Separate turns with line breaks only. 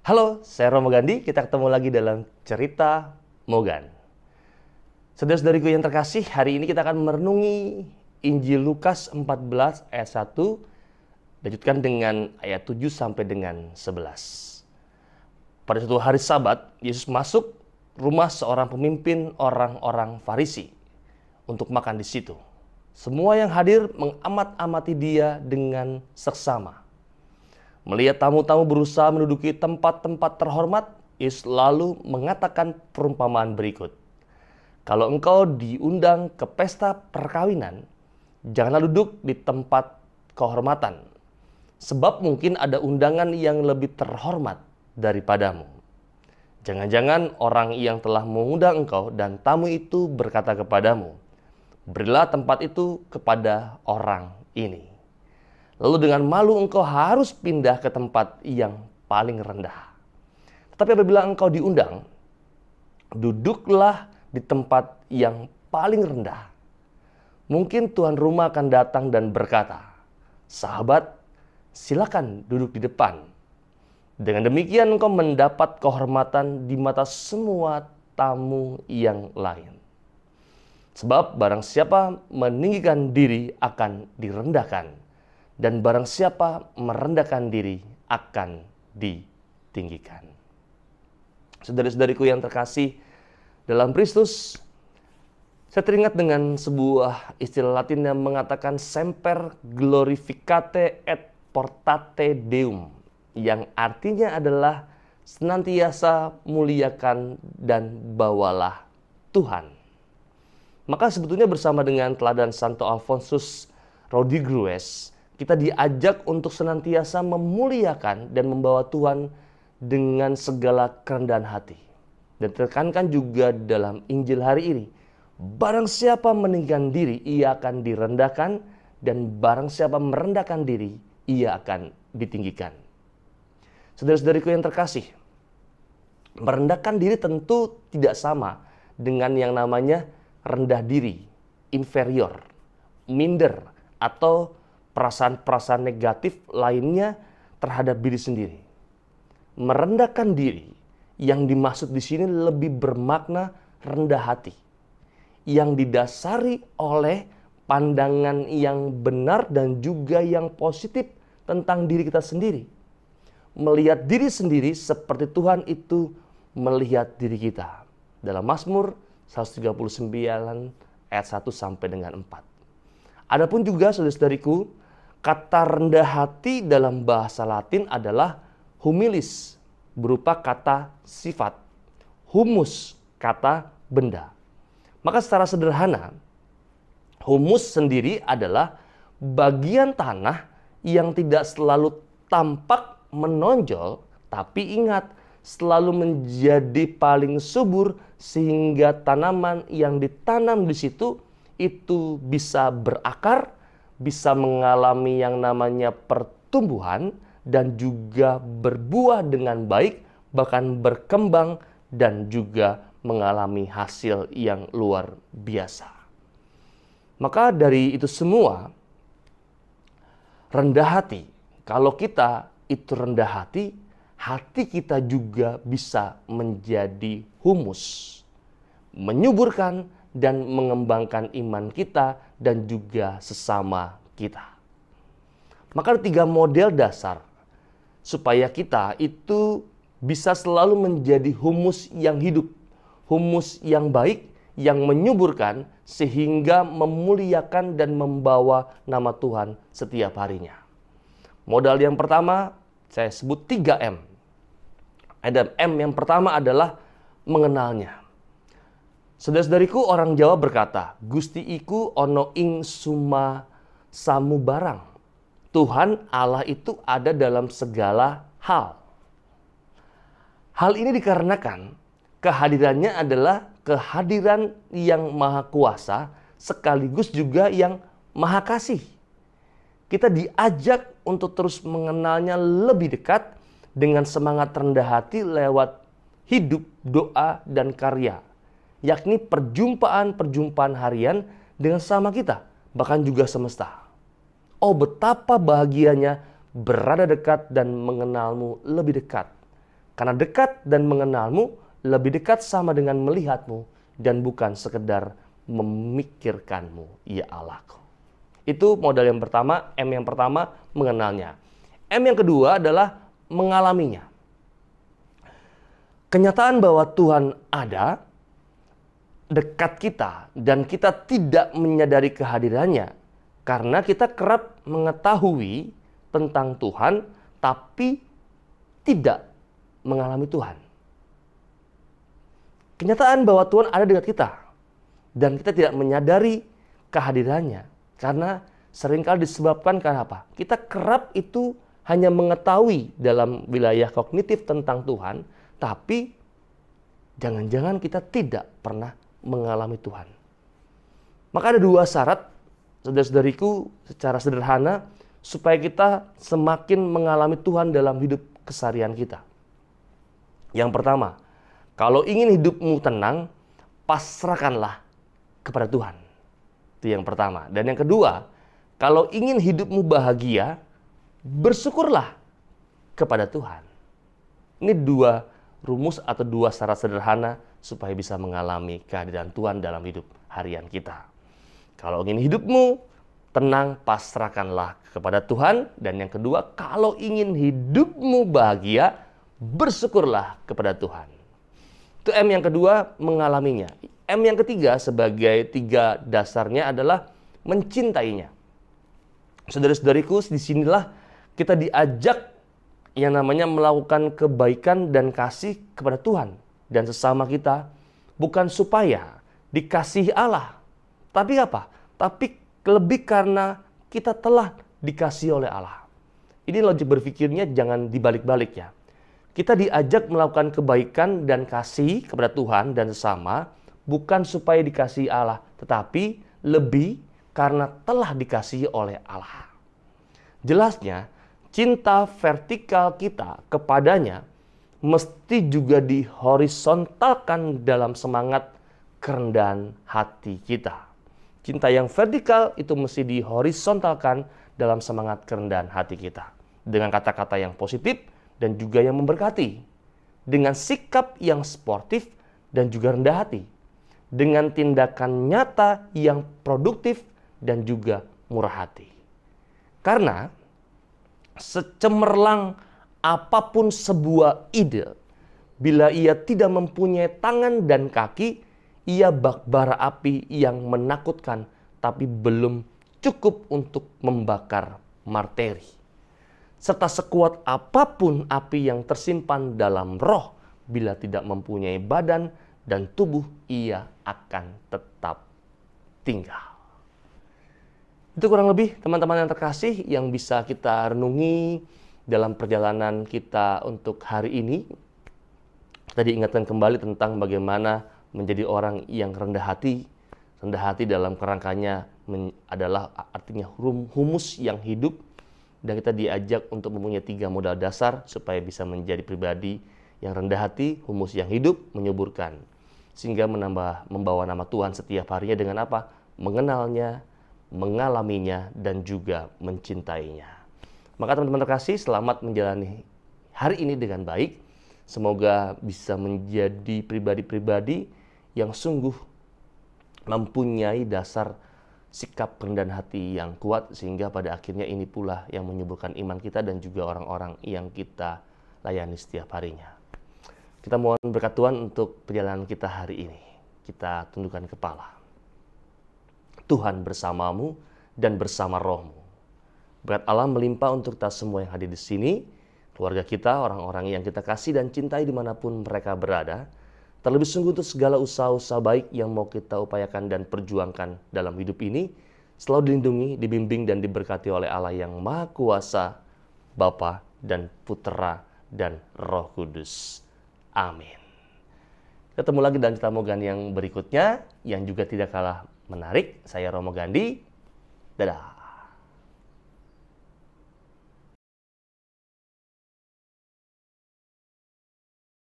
Halo, saya Romo Gandhi. Kita ketemu lagi dalam Cerita Mogan. Saudara-saudariku yang terkasih, hari ini kita akan merenungi Injil Lukas 14 ayat 1, lanjutkan dengan ayat 7 sampai dengan 11. Pada suatu hari Sabat, Yesus masuk rumah seorang pemimpin orang-orang Farisi untuk makan di situ. Semua yang hadir mengamat-amati dia dengan seksama. Melihat tamu-tamu berusaha menduduki tempat-tempat terhormat, Yesus lalu mengatakan perumpamaan berikut. Kalau engkau diundang ke pesta perkawinan, janganlah duduk di tempat kehormatan, sebab mungkin ada undangan yang lebih terhormat daripadamu. Jangan-jangan orang yang telah mengundang engkau dan tamu itu berkata kepadamu, berilah tempat itu kepada orang ini. Lalu dengan malu engkau harus pindah ke tempat yang paling rendah. Tetapi apabila engkau diundang, duduklah di tempat yang paling rendah. Mungkin tuan rumah akan datang dan berkata, sahabat, silakan duduk di depan. Dengan demikian engkau mendapat kehormatan di mata semua tamu yang lain. Sebab barang siapa meninggikan diri akan direndahkan, dan barang siapa merendahkan diri akan ditinggikan. Saudara-saudariku yang terkasih dalam Kristus, saya teringat dengan sebuah istilah Latin yang mengatakan semper glorificate et portate Deum, yang artinya adalah senantiasa muliakan dan bawalah Tuhan. Maka sebetulnya bersama dengan teladan Santo Alfonsus Rodriguez, kita diajak untuk senantiasa memuliakan dan membawa Tuhan dengan segala kerendahan hati. Dan tekankan juga dalam Injil hari ini, barang siapa meninggikan diri, ia akan direndahkan, dan barang siapa merendahkan diri, ia akan ditinggikan. Saudara-saudariku yang terkasih, merendahkan diri tentu tidak sama dengan yang namanya rendah diri, inferior, minder, atau perasaan-perasaan negatif lainnya terhadap diri sendiri. Merendahkan diri yang dimaksud di sini lebih bermakna rendah hati, yang didasari oleh pandangan yang benar dan juga yang positif tentang diri kita sendiri. Melihat diri sendiri seperti Tuhan itu melihat diri kita. Dalam Mazmur 139 ayat 1 sampai dengan 4. Adapun juga saudara-saudariku, kata rendah hati dalam bahasa Latin adalah humilis, berupa kata sifat. Humus, kata benda. Maka secara sederhana, humus sendiri adalah bagian tanah yang tidak selalu tampak menonjol, tapi ingat, selalu menjadi paling subur sehingga tanaman yang ditanam di situ itu bisa berakar, bisa mengalami yang namanya pertumbuhan, dan juga berbuah dengan baik, bahkan berkembang dan juga mengalami hasil yang luar biasa. Maka dari itu semua, rendah hati, kalau kita itu rendah hati, hati kita juga bisa menjadi humus, menyuburkan dan mengembangkan iman kita dan juga sesama kita. Maka ada 3 model dasar supaya kita itu bisa selalu menjadi humus yang hidup, humus yang baik, yang menyuburkan sehingga memuliakan dan membawa nama Tuhan setiap harinya. Modal yang pertama saya sebut 3M. Ada M yang pertama adalah mengenalnya. Saudara-saudariku, orang Jawa berkata, Gusti iku ono ing suma samu barang. Tuhan Allah itu ada dalam segala hal. Hal ini dikarenakan kehadirannya adalah kehadiran yang maha kuasa sekaligus juga yang maha kasih. Kita diajak untuk terus mengenalnya lebih dekat dengan semangat rendah hati lewat hidup, doa, dan karya. Yakni perjumpaan-perjumpaan harian dengan sama kita, bahkan juga semesta. Oh, betapa bahagianya berada dekat dan mengenalmu lebih dekat. Karena dekat dan mengenalmu lebih dekat sama dengan melihatmu dan bukan sekedar memikirkanmu, ya Allahku. Itu modal yang pertama, M yang pertama, mengenalnya. M yang kedua adalah mengalaminya. Kenyataan bahwa Tuhan ada dekat kita dan kita tidak menyadari kehadirannya karena kita kerap mengetahui tentang Tuhan tapi tidak mengalami Tuhan. Kenyataan bahwa Tuhan ada dekat kita dan kita tidak menyadari kehadirannya karena seringkali disebabkan karena apa? Kita kerap itu hanya mengetahui dalam wilayah kognitif tentang Tuhan, tapi jangan-jangan kita tidak pernah mengalami Tuhan. Maka ada dua syarat, saudara-saudariku, secara sederhana, supaya kita semakin mengalami Tuhan dalam hidup keseharian kita. Yang pertama, kalau ingin hidupmu tenang, pasrahkanlah kepada Tuhan. Itu yang pertama. Dan yang kedua, kalau ingin hidupmu bahagia, bersyukurlah kepada Tuhan. Ini dua rumus atau dua syarat sederhana supaya bisa mengalami kehadiran Tuhan dalam hidup harian kita. Kalau ingin hidupmu tenang, pasrahkanlah kepada Tuhan. Dan yang kedua, kalau ingin hidupmu bahagia, bersyukurlah kepada Tuhan. Itu M yang kedua, mengalaminya. M yang ketiga sebagai tiga dasarnya adalah mencintainya. Saudara-saudariku, disinilah kita diajak yang namanya melakukan kebaikan dan kasih kepada Tuhan dan sesama kita, bukan supaya dikasihi Allah. Tapi apa? Tapi lebih karena kita telah dikasihi oleh Allah. Ini logik berpikirnya jangan dibalik-balik ya. Kita diajak melakukan kebaikan dan kasih kepada Tuhan dan sesama, bukan supaya dikasihi Allah, tetapi lebih karena telah dikasihi oleh Allah. Jelasnya, cinta vertikal kita kepadanya mesti juga dihorizontalkan dalam semangat kerendahan hati kita. Cinta yang vertikal itu mesti dihorizontalkan dalam semangat kerendahan hati kita. Dengan kata-kata yang positif dan juga yang memberkati. Dengan sikap yang sportif dan juga rendah hati. Dengan tindakan nyata yang produktif dan juga murah hati. Karena secemerlang apapun sebuah ide, bila ia tidak mempunyai tangan dan kaki, ia bak bara api yang menakutkan, tapi belum cukup untuk membakar marteri. Serta sekuat apapun api yang tersimpan dalam roh, bila tidak mempunyai badan dan tubuh, ia akan tetap tinggal. Itu kurang lebih teman-teman yang terkasih yang bisa kita renungi dalam perjalanan kita untuk hari ini. Tadi ingatkan kembali tentang bagaimana menjadi orang yang rendah hati. Rendah hati dalam kerangkanya adalah artinya humus yang hidup. Dan kita diajak untuk mempunyai 3 modal dasar supaya bisa menjadi pribadi yang rendah hati, humus yang hidup, menyuburkan. Sehingga membawa nama Tuhan setiap harinya dengan apa? Mengenalnya, mengalaminya, dan juga mencintainya. Maka teman-teman terkasih, selamat menjalani hari ini dengan baik. Semoga bisa menjadi pribadi-pribadi yang sungguh mempunyai dasar sikap kerendahan hati yang kuat, sehingga pada akhirnya ini pula yang menyuburkan iman kita dan juga orang-orang yang kita layani setiap harinya. Kita mohon berkat Tuhan untuk perjalanan kita hari ini. Kita tundukkan kepala. Tuhan bersamamu dan bersama rohmu. Berkat Allah melimpah untuk kita semua yang hadir di sini, keluarga kita, orang-orang yang kita kasih dan cintai dimanapun mereka berada. Terlebih sungguh untuk segala usaha-usaha baik yang mau kita upayakan dan perjuangkan dalam hidup ini, selalu dilindungi, dibimbing, dan diberkati oleh Allah yang Maha Kuasa, Bapa dan Putera dan Roh Kudus. Amin. Ketemu lagi dalam cerita Mogan yang berikutnya, yang juga tidak kalah menarik. Saya Romo Gandhi. Dadah.